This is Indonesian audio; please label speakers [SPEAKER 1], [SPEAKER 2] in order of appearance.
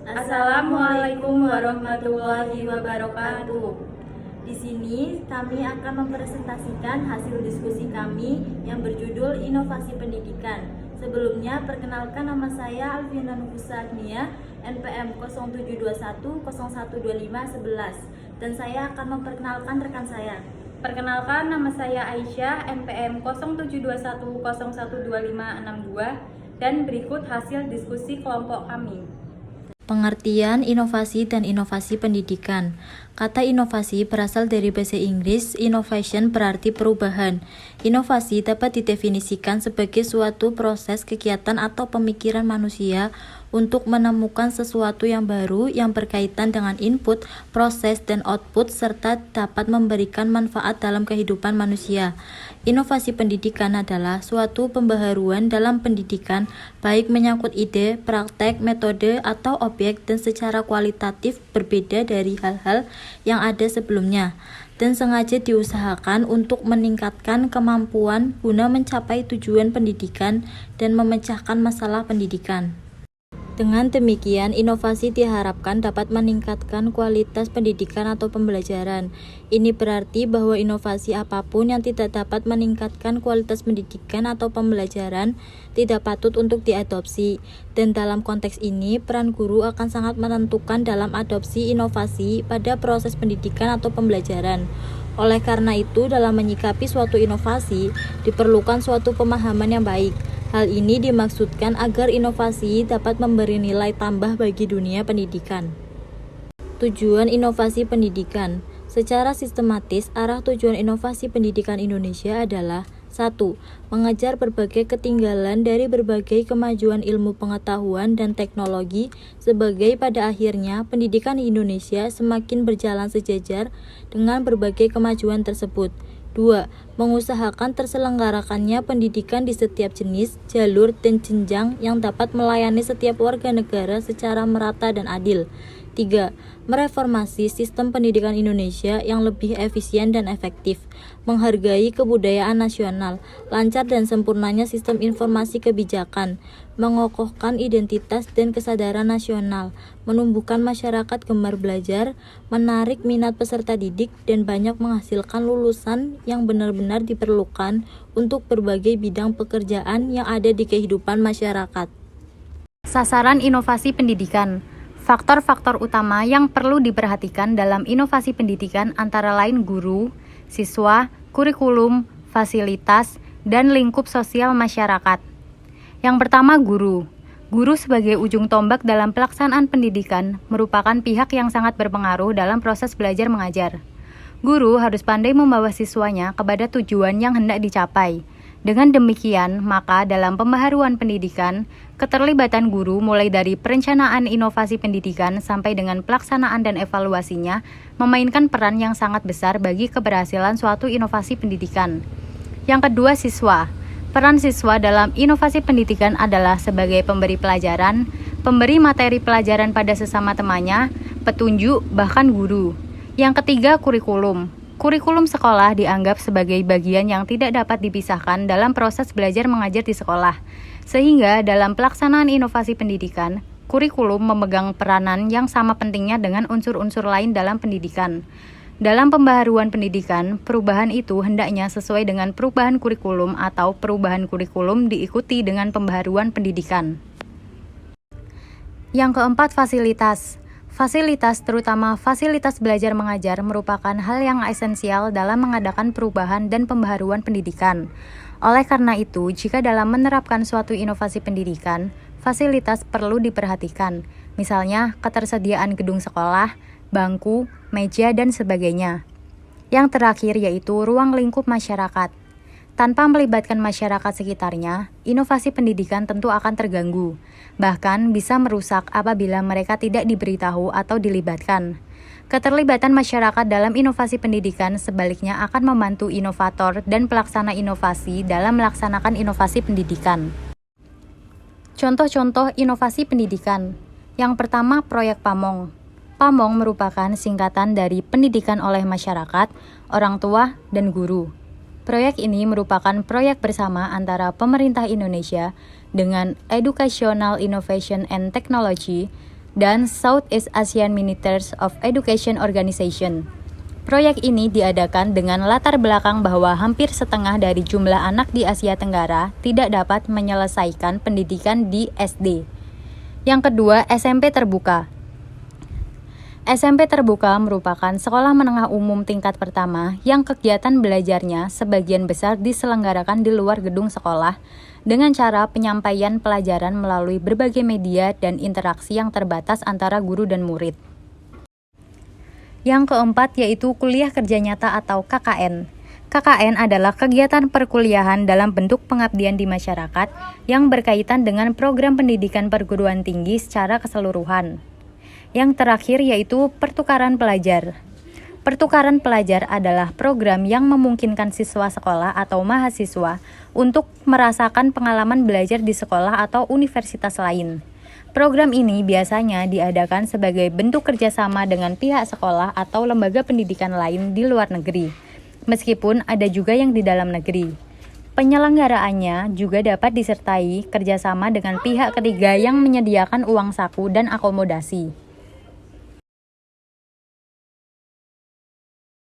[SPEAKER 1] Assalamualaikum warahmatullahi wabarakatuh. Di sini kami akan mempresentasikan hasil diskusi kami yang berjudul Inovasi Pendidikan. Sebelumnya, perkenalkan nama saya Alfiana Nufusa Agnia, NPM 0721012511, dan saya akan memperkenalkan rekan saya.
[SPEAKER 2] Perkenalkan, nama saya Aisyah, NPM 0721012562, dan berikut hasil diskusi kelompok kami.
[SPEAKER 3] Pengertian inovasi dan inovasi pendidikan. Kata inovasi berasal dari bahasa Inggris. Innovation berarti perubahan. Inovasi dapat didefinisikan sebagai suatu proses, kegiatan, atau pemikiran manusia untuk menemukan sesuatu yang baru yang berkaitan dengan input, proses, dan output, serta dapat memberikan manfaat dalam kehidupan manusia. Inovasi pendidikan adalah suatu pembaharuan dalam pendidikan, baik menyangkut ide, praktek, metode, atau objek, dan secara kualitatif berbeda dari hal-hal yang ada sebelumnya, dan sengaja diusahakan untuk meningkatkan kemampuan guna mencapai tujuan pendidikan dan memecahkan masalah pendidikan. Dengan demikian, inovasi diharapkan dapat meningkatkan kualitas pendidikan atau pembelajaran. Ini berarti bahwa inovasi apapun yang tidak dapat meningkatkan kualitas pendidikan atau pembelajaran tidak patut untuk diadopsi. Dan dalam konteks ini, peran guru akan sangat menentukan dalam adopsi inovasi pada proses pendidikan atau pembelajaran. Oleh karena itu, dalam menyikapi suatu inovasi, diperlukan suatu pemahaman yang baik. Hal ini dimaksudkan agar inovasi dapat memberi nilai tambah bagi dunia pendidikan. Tujuan inovasi pendidikan. Secara sistematis, arah tujuan inovasi pendidikan Indonesia adalah 1. Mengejar berbagai ketinggalan dari berbagai kemajuan ilmu pengetahuan dan teknologi sebagai pada akhirnya pendidikan di Indonesia semakin berjalan sejajar dengan berbagai kemajuan tersebut. 2. Mengusahakan terselenggarakannya pendidikan di setiap jenis, jalur, dan jenjang yang dapat melayani setiap warga negara secara merata dan adil. 3. Mereformasi sistem pendidikan Indonesia yang lebih efisien dan efektif, menghargai kebudayaan nasional, lancar dan sempurnanya sistem informasi kebijakan, mengokohkan identitas dan kesadaran nasional, menumbuhkan masyarakat gemar belajar, menarik minat peserta didik, dan banyak menghasilkan lulusan yang benar-benar diperlukan untuk berbagai bidang pekerjaan yang ada di kehidupan masyarakat.
[SPEAKER 2] Sasaran inovasi pendidikan. Faktor-faktor utama yang perlu diperhatikan dalam inovasi pendidikan antara lain guru, siswa, kurikulum, fasilitas, dan lingkup sosial masyarakat. Yang pertama, guru. Guru sebagai ujung tombak dalam pelaksanaan pendidikan merupakan pihak yang sangat berpengaruh dalam proses belajar mengajar. Guru harus pandai membawa siswanya kepada tujuan yang hendak dicapai. Dengan demikian, maka dalam pembaharuan pendidikan, keterlibatan guru mulai dari perencanaan inovasi pendidikan sampai dengan pelaksanaan dan evaluasinya memainkan peran yang sangat besar bagi keberhasilan suatu inovasi pendidikan. Yang kedua, siswa. Peran siswa dalam inovasi pendidikan adalah sebagai pemberi pelajaran, pemberi materi pelajaran pada sesama temannya, petunjuk, bahkan guru. Yang ketiga, kurikulum. Kurikulum sekolah dianggap sebagai bagian yang tidak dapat dipisahkan dalam proses belajar mengajar di sekolah. Sehingga dalam pelaksanaan inovasi pendidikan, kurikulum memegang peranan yang sama pentingnya dengan unsur-unsur lain dalam pendidikan. Dalam pembaharuan pendidikan, perubahan itu hendaknya sesuai dengan perubahan kurikulum atau perubahan kurikulum diikuti dengan pembaharuan pendidikan. Yang keempat, fasilitas. Fasilitas, terutama fasilitas belajar mengajar, merupakan hal yang esensial dalam mengadakan perubahan dan pembaharuan pendidikan. Oleh karena itu, jika dalam menerapkan suatu inovasi pendidikan, fasilitas perlu diperhatikan, misalnya ketersediaan gedung sekolah, bangku, meja, dan sebagainya. Yang terakhir yaitu ruang lingkup masyarakat. Tanpa melibatkan masyarakat sekitarnya, inovasi pendidikan tentu akan terganggu, bahkan bisa merusak apabila mereka tidak diberitahu atau dilibatkan. Keterlibatan masyarakat dalam inovasi pendidikan sebaliknya akan membantu inovator dan pelaksana inovasi dalam melaksanakan inovasi pendidikan. Contoh-contoh inovasi pendidikan. Yang pertama, proyek PAMONG. PAMONG merupakan singkatan dari pendidikan oleh masyarakat, orang tua, dan guru. Proyek ini merupakan proyek bersama antara pemerintah Indonesia dengan Educational Innovation and Technology, dan Southeast Asian Ministers of Education Organization. Proyek ini diadakan dengan latar belakang bahwa hampir setengah dari jumlah anak di Asia Tenggara tidak dapat menyelesaikan pendidikan di SD. Yang kedua, SMP Terbuka. SMP Terbuka merupakan sekolah menengah umum tingkat pertama yang kegiatan belajarnya sebagian besar diselenggarakan di luar gedung sekolah dengan cara penyampaian pelajaran melalui berbagai media dan interaksi yang terbatas antara guru dan murid. Yang keempat yaitu Kuliah Kerja Nyata atau KKN. KKN adalah kegiatan perkuliahan dalam bentuk pengabdian di masyarakat yang berkaitan dengan program pendidikan perguruan tinggi secara keseluruhan. Yang terakhir yaitu Pertukaran Pelajar. Pertukaran pelajar adalah program yang memungkinkan siswa sekolah atau mahasiswa untuk merasakan pengalaman belajar di sekolah atau universitas lain. Program ini biasanya diadakan sebagai bentuk kerjasama dengan pihak sekolah atau lembaga pendidikan lain di luar negeri, meskipun ada juga yang di dalam negeri. Penyelenggaraannya juga dapat disertai kerjasama dengan pihak ketiga yang menyediakan uang saku dan akomodasi.